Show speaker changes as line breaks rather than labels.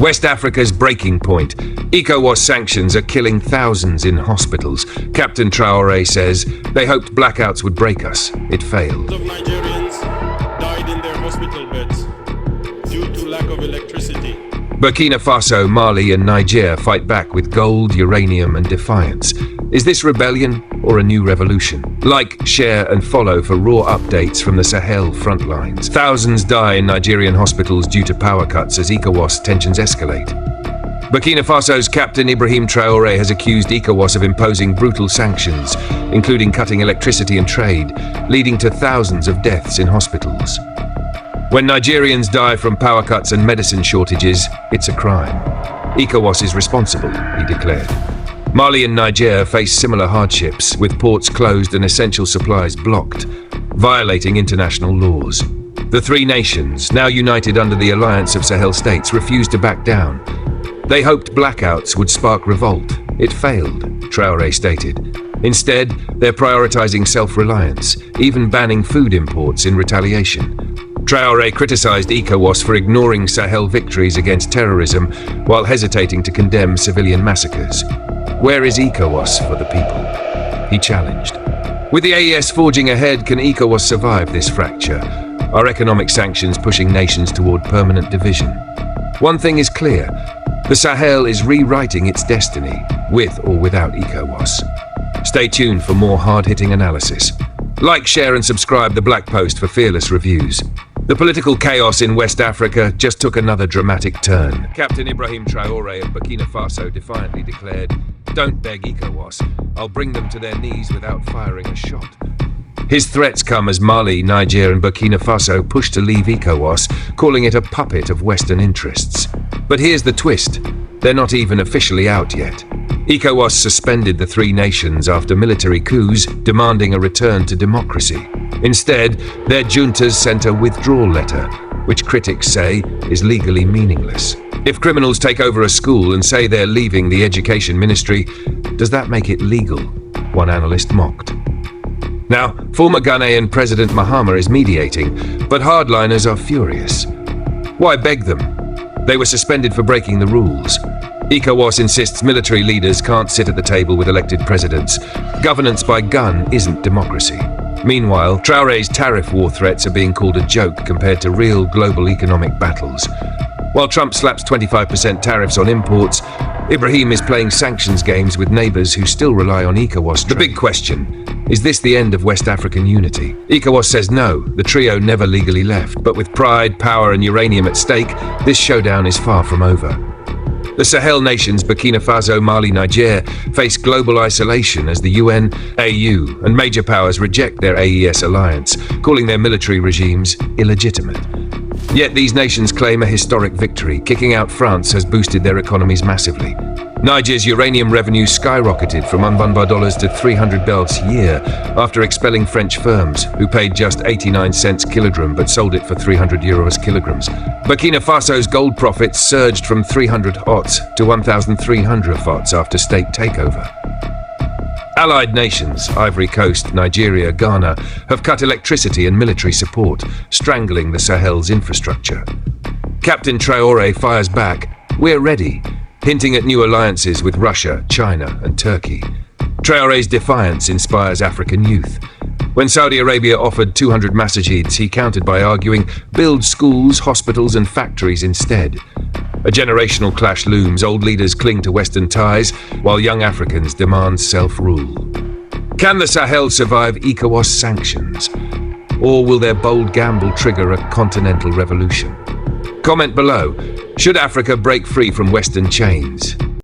West Africa's breaking point. ECOWAS sanctions are killing thousands in hospitals. Captain Traoré says they hoped blackouts would break us. It failed.
Of Nigerians died in their hospital beds due to lack of electricity.
Burkina Faso, Mali and Niger fight back with gold, uranium and defiance. Is this rebellion or a new revolution? Like, share and follow for raw updates from the Sahel front lines. Thousands die in Nigerian hospitals due to power cuts as ECOWAS tensions escalate. Burkina Faso's Captain Ibrahim Traoré has accused ECOWAS of imposing brutal sanctions, including cutting electricity and trade, leading to thousands of deaths in hospitals. When Nigerians die from power cuts and medicine shortages, it's a crime. ECOWAS is responsible, he declared. Mali and Niger face similar hardships, with ports closed and essential supplies blocked, violating international laws. The three nations, now united under the Alliance of Sahel States, refused to back down. They hoped blackouts would spark revolt. It failed, Traoré stated. Instead, they're prioritizing self-reliance, even banning food imports in retaliation. Traoré criticized ECOWAS for ignoring Sahel victories against terrorism while hesitating to condemn civilian massacres. Where is ECOWAS for the people? He challenged. With the AES forging ahead, can ECOWAS survive this fracture? Are economic sanctions pushing nations toward permanent division? One thing is clear. The Sahel is rewriting its destiny, with or without ECOWAS. Stay tuned for more hard-hitting analysis. Like, share and subscribe the Black Post for fearless reviews. The political chaos in West Africa just took another dramatic turn. Captain Ibrahim Traoré of Burkina Faso defiantly declared, "Don't beg ECOWAS. I'll bring them to their knees without firing a shot." His threats come as Mali, Niger and Burkina Faso push to leave ECOWAS, calling it a puppet of Western interests. But here's the twist. They're not even officially out yet. ECOWAS suspended the three nations after military coups demanding a return to democracy. Instead, their juntas sent a withdrawal letter, which critics say is legally meaningless. If criminals take over a school and say they're leaving the education ministry, does that make it legal? One analyst mocked. Now, former Ghanaian President Mahama is mediating, but hardliners are furious. Why beg them? They were suspended for breaking the rules. ECOWAS insists military leaders can't sit at the table with elected presidents. Governance by gun isn't democracy. Meanwhile, Traoré's tariff war threats are being called a joke compared to real global economic battles. While Trump slaps 25% tariffs on imports, Ibrahim is playing sanctions games with neighbors who still rely on ECOWAS. The big question, is this the end of West African unity? ECOWAS says no, the trio never legally left. But with pride, power and uranium at stake, this showdown is far from over. The Sahel nations, Burkina Faso, Mali, Niger, face global isolation as the UN, AU, and major powers reject their AES alliance, calling their military regimes illegitimate. Yet these nations claim a historic victory. Kicking out France has boosted their economies massively. Niger's uranium revenue skyrocketed from $1 to 300 belts a year after expelling French firms who paid just 89 cents kilogram but sold it for 300 euros kilograms. Burkina Faso's gold profits surged from 300 ots to 1,300 ots after state takeover. Allied nations, Ivory Coast, Nigeria, Ghana, have cut electricity and military support, strangling the Sahel's infrastructure. Captain Traoré fires back, "We're ready," hinting at new alliances with Russia, China and Turkey. Traoré's defiance inspires African youth. When Saudi Arabia offered 200 masajids, he countered by arguing, "Build schools, hospitals and factories instead." A generational clash looms. Old leaders cling to Western ties, while young Africans demand self-rule. Can the Sahel survive ECOWAS sanctions? Or will their bold gamble trigger a continental revolution? Comment below. Should Africa break free from Western chains?